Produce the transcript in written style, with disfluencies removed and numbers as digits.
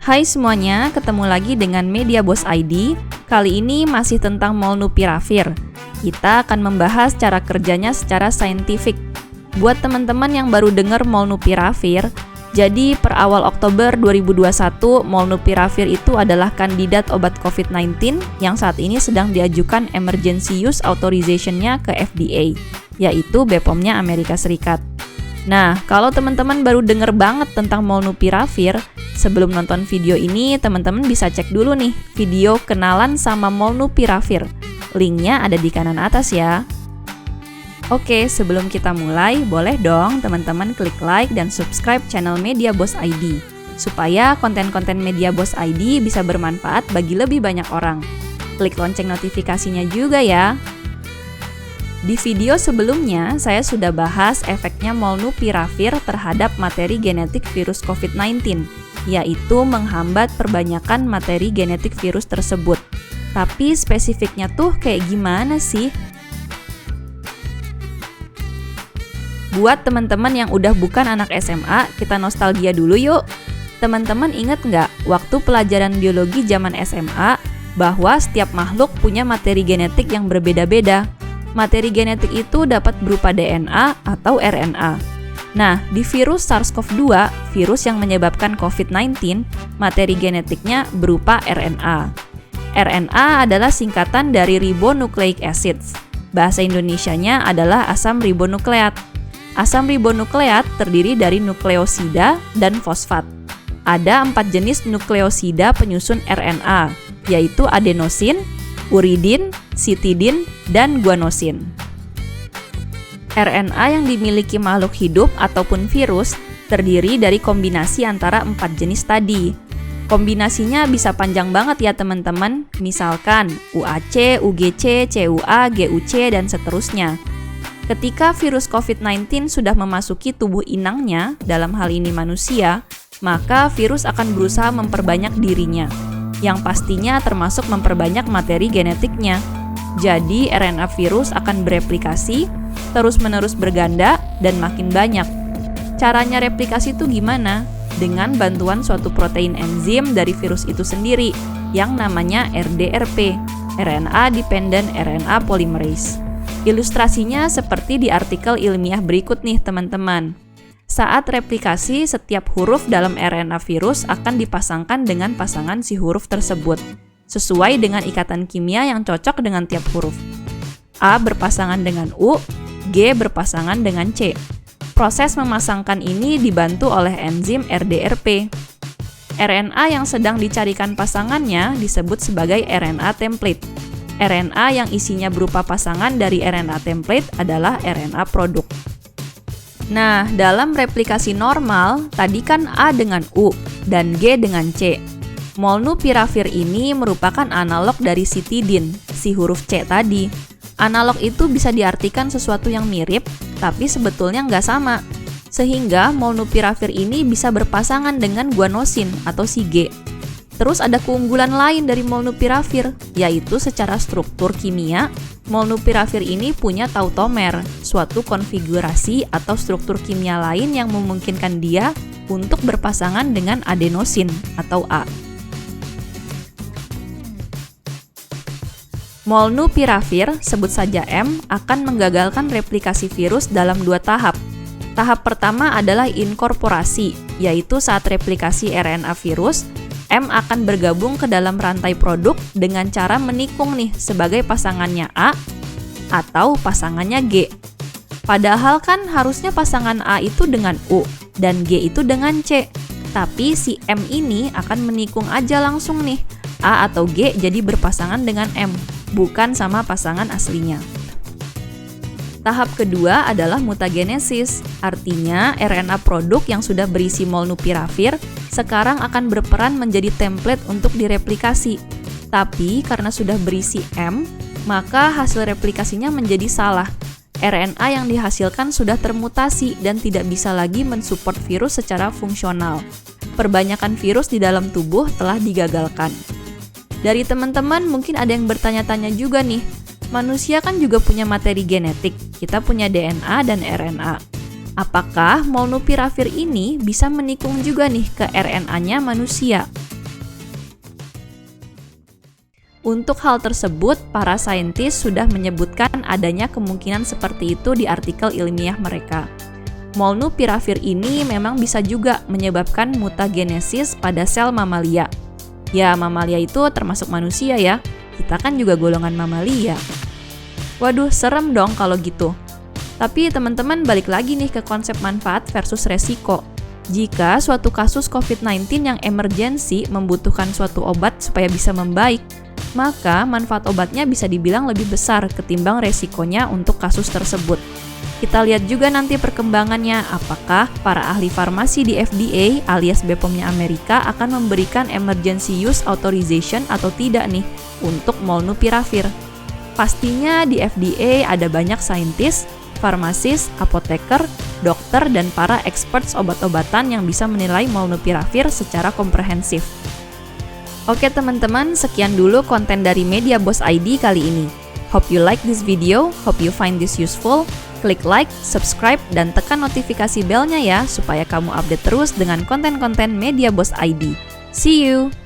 Hai semuanya, ketemu lagi dengan Media Boss ID. Kali ini masih tentang Molnupiravir. Kita akan membahas cara kerjanya secara saintifik. Buat teman-teman yang baru dengar Molnupiravir, jadi per awal Oktober 2021, Molnupiravir itu adalah kandidat obat COVID-19 yang saat ini sedang diajukan Emergency Use Authorization-nya ke FDA, yaitu BPOM-nya Amerika Serikat. Nah, kalau teman-teman baru denger banget tentang Molnupiravir, sebelum nonton video ini, teman-teman bisa cek dulu nih video kenalan sama Molnupiravir. Linknya ada di kanan atas ya. Oke, sebelum kita mulai, boleh dong teman-teman klik like dan subscribe channel Media Boss ID, supaya konten-konten Media Boss ID bisa bermanfaat bagi lebih banyak orang. Klik lonceng notifikasinya juga ya. Di video sebelumnya, saya sudah bahas efeknya Molnupiravir terhadap materi genetik virus COVID-19, yaitu menghambat perbanyakan materi genetik virus tersebut. Tapi spesifiknya tuh kayak gimana sih? Buat teman-teman yang udah bukan anak SMA, kita nostalgia dulu yuk. Teman-teman ingat nggak waktu pelajaran biologi zaman SMA, bahwa setiap makhluk punya materi genetik yang berbeda-beda. Materi genetik itu dapat berupa DNA atau RNA. Nah, di virus SARS-CoV-2, virus yang menyebabkan COVID-19, materi genetiknya berupa RNA. RNA adalah singkatan dari ribonucleic acids. Bahasa Indonesianya adalah asam ribonukleat. Asam ribonukleat terdiri dari nukleosida dan fosfat. Ada 4 jenis nukleosida penyusun RNA, yaitu adenosin, uridin, sitidin, dan guanosin. RNA yang dimiliki makhluk hidup ataupun virus terdiri dari kombinasi antara 4 jenis tadi. Kombinasinya bisa panjang banget ya teman-teman, misalkan UAC, UGC, CUA, GUC, dan seterusnya. Ketika virus COVID-19 sudah memasuki tubuh inangnya, dalam hal ini manusia, maka virus akan berusaha memperbanyak dirinya, yang pastinya termasuk memperbanyak materi genetiknya. Jadi RNA virus akan bereplikasi, terus-menerus berganda, dan makin banyak. Caranya replikasi itu gimana? Dengan bantuan suatu protein enzim dari virus itu sendiri, yang namanya RDRP, RNA Dependent RNA Polymerase. Ilustrasinya seperti di artikel ilmiah berikut nih teman-teman. Saat replikasi, setiap huruf dalam RNA virus akan dipasangkan dengan pasangan si huruf tersebut, sesuai dengan ikatan kimia yang cocok dengan tiap huruf. A berpasangan dengan U, G berpasangan dengan C. Proses memasangkan ini dibantu oleh enzim RDRP. RNA yang sedang dicarikan pasangannya disebut sebagai RNA template. RNA yang isinya berupa pasangan dari RNA template adalah RNA produk. Nah, dalam replikasi normal, tadi kan A dengan U dan G dengan C. Molnupiravir ini merupakan analog dari sitidin, si huruf C tadi. Analog itu bisa diartikan sesuatu yang mirip, tapi sebetulnya nggak sama. Sehingga Molnupiravir ini bisa berpasangan dengan guanosin atau si G. Terus ada keunggulan lain dari Molnupiravir, yaitu secara struktur kimia, Molnupiravir ini punya tautomer, suatu konfigurasi atau struktur kimia lain yang memungkinkan dia untuk berpasangan dengan adenosin atau A. Molnupiravir, sebut saja M, akan menggagalkan replikasi virus dalam 2 tahap. Tahap pertama adalah inkorporasi, yaitu saat replikasi RNA virus, M akan bergabung ke dalam rantai produk dengan cara menikung nih sebagai pasangannya A atau pasangannya G. Padahal kan harusnya pasangan A itu dengan U dan G itu dengan C. Tapi si M ini akan menikung aja langsung nih, A atau G jadi berpasangan dengan M, bukan sama pasangan aslinya. Tahap kedua adalah mutagenesis, artinya RNA produk yang sudah berisi Molnupiravir sekarang akan berperan menjadi template untuk direplikasi. Tapi karena sudah berisi M, maka hasil replikasinya menjadi salah. RNA yang dihasilkan sudah termutasi dan tidak bisa lagi mensupport virus secara fungsional. Perbanyakan virus di dalam tubuh telah digagalkan. Dari teman-teman mungkin ada yang bertanya-tanya juga nih, manusia kan juga punya materi genetik, kita punya DNA dan RNA. Apakah Molnupiravir ini bisa menikung juga nih ke RNA-nya manusia? Untuk hal tersebut, para saintis sudah menyebutkan adanya kemungkinan seperti itu di artikel ilmiah mereka. Molnupiravir ini memang bisa juga menyebabkan mutagenesis pada sel mamalia. Ya, mamalia itu termasuk manusia ya. Kita kan juga golongan mamalia. Waduh, serem dong kalau gitu. Tapi teman-teman balik lagi nih ke konsep manfaat versus resiko. Jika suatu kasus COVID-19 yang emergensi membutuhkan suatu obat supaya bisa membaik, maka manfaat obatnya bisa dibilang lebih besar ketimbang resikonya untuk kasus tersebut. Kita lihat juga nanti perkembangannya, apakah para ahli farmasi di FDA alias BPOM-nya Amerika akan memberikan emergency use authorization atau tidak nih untuk molnupiravir. Pastinya di FDA ada banyak saintis, farmasis, apoteker, dokter, dan para experts obat-obatan yang bisa menilai molnupiravir secara komprehensif. Oke teman-teman, sekian dulu konten dari Media Boss ID kali ini. Hope you like this video, hope you find this useful. Klik like, subscribe, dan tekan notifikasi belnya ya supaya kamu update terus dengan konten-konten Media Boss ID. See you!